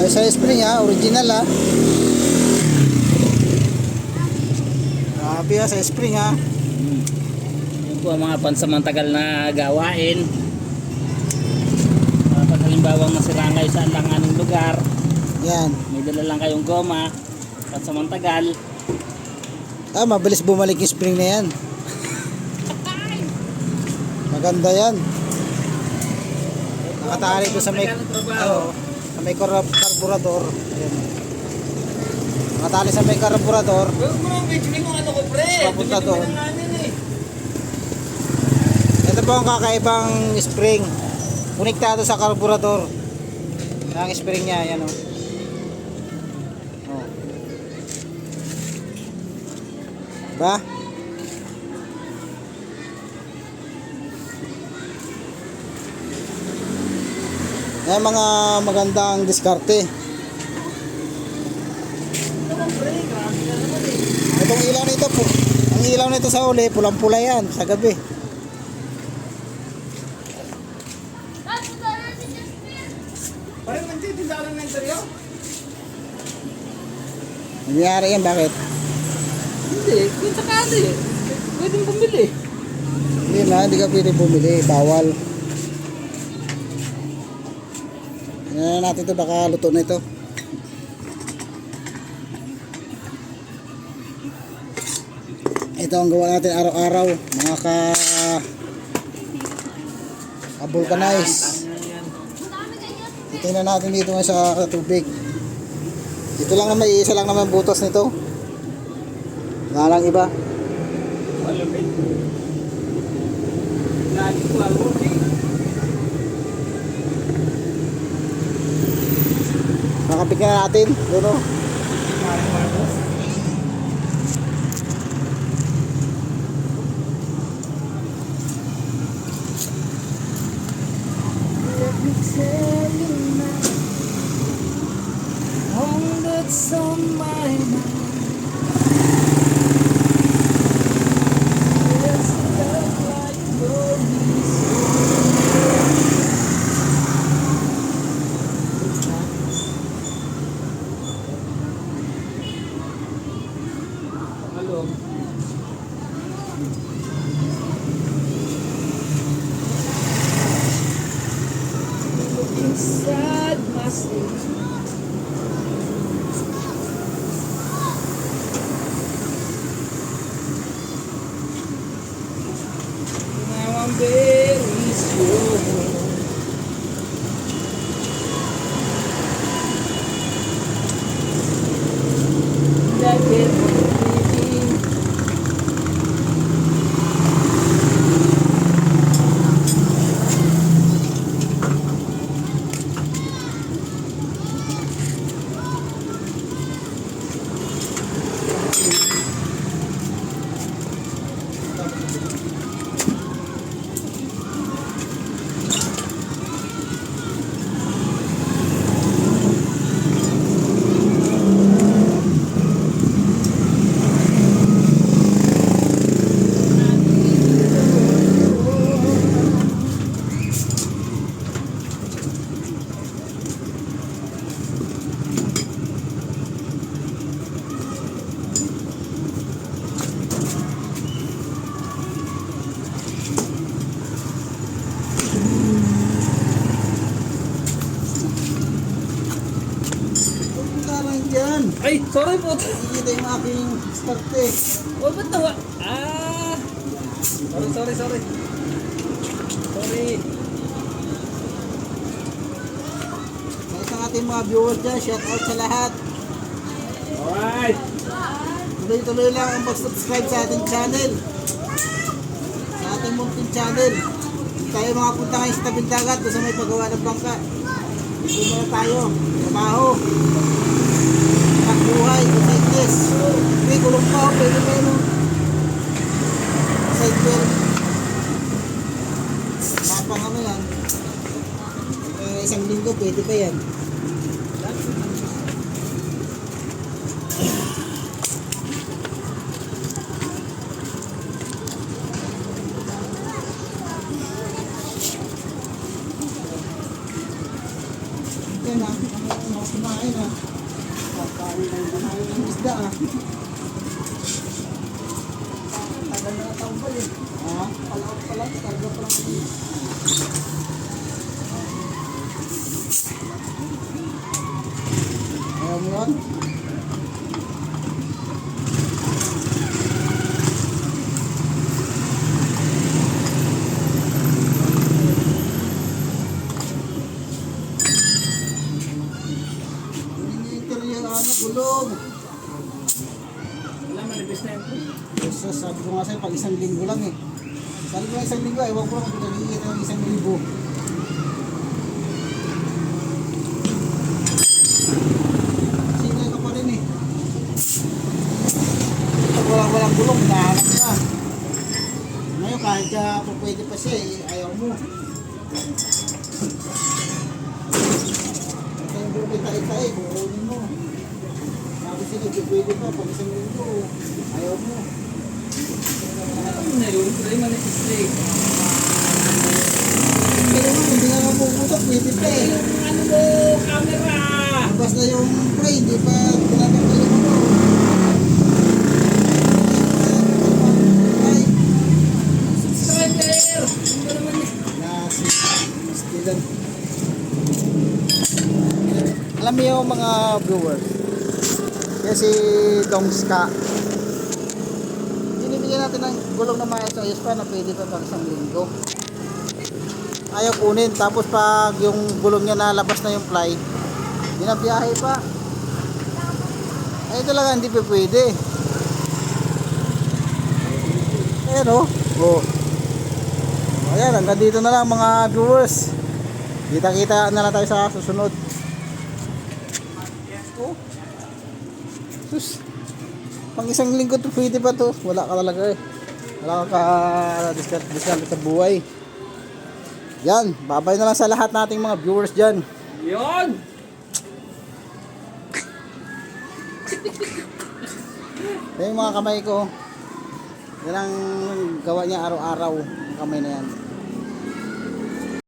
Sa spring ha, original ha. Grabe ha, sa spring ha. Yun po ang mga pansamantagal na gawain. Pag halimbawa masira kayo sa alanganing lugar, Yan. may dala lang kayong goma, pansamantagal. Mabilis bumalik yung spring na yan. Maganda yan. Nakatali ko sa may sa may carburetor. Ayan. Nakatali sa may carburetor. Papunta doon. Ito po ang kakaibang spring. Konektado sa carburetor. Ang spring niya, yan o. Ba? Yan mga magandang diskarte. Itong ilaw nito po. Ang ilaw nito sa uli, pulang-pula yan sa gabi. Parang nagtitindahan ng interior? Nangyari yan, bakit? Hindi, kung sakali, pwedeng bumili. Hindi na, hindi ka pwede bumili. Bawal. Yan natin ito, baka luto na ito. Ito ang gawa natin araw-araw. Mga ka-vulcanize. Titingnan natin dito nga sa tubig. Ito lang naman, isa lang naman butas nito. Wala lang iba. Lagi ko ang working. Makapit na natin. Doon o. All that's on my mind. Yes, love like Hello. Inside my sleep. Now I'm very sure. That it will be. Yan. Ay, sorry po. Nakikita yung aking diskarte. Oh, ba't nawa? Ah! Sorry. Sorry. Sa isang ating mga viewers dyan, shout out sa lahat. Alright. Tuloy-tuloy lang ang pag-subscribe sa ating channel. Sa ating munting channel. Tayo mga punta ngayon sa tabing dagat doon sa may paggawa ng bangka. Dito muna tayo. Trabaho. Pagbuhay. Cyclist. Hindi, kulong pa ako. Pwede pa yun. Cycle. Mapang kami yan. Isang linggo pwede pa yan. Yan ha. kumain ha. Kumain ng isda ha. Tagal na tambal eh. Ha? Palaot pala, karga pa lang. Ayaw mo yun? Gulong. Wala, manipis na yun. So, sabi ko nga sa'yo, pag isang linggo lang eh. Sabi ko isang linggo, ewan ko lang kung pinag-iinit ng 1,000. Singay ka pa rin eh. Pag walang gulong, hinahanap ka. Ngayon, kahit ka pwede pa siya eh, ayaw mo. Ito yung gulong kita-ita eh, kukunin mo. Sabi sila, pwede pa, pag isang linggo, ayaw mo. Ano na yun? Pero yung manipis na eh. Pero hindi nga mapuputok, pwede pa eh. Ano mo, camera! Basta yung pre, hindi pa tinatanggal yung ano. Ay, Subscriber! Ano naman eh? stilan. Alam mo yung mga viewers, kasi Dongska, binibigyan natin ng gulong na maayos pa na pwede pa pang isang linggo. Ayaw kunin, tapos pag yung gulong niya nalabas na yung ply, binabiyahe pa. Ay talaga hindi pa pwede. Ayan o. Oh. Ayan, hanggang dito na lang mga viewers. Kita-kita na lang tayo sa susunod. Oh. Sus. Pang isang linggo to pwede pa to. Wala ka talaga eh. Wala ka discount sa buhay. Yan, babay na lang sa lahat nating mga viewers dyan. Yun! Yan yung mga kamay ko. Yan ang gawa niya araw-araw. Kamay na yan.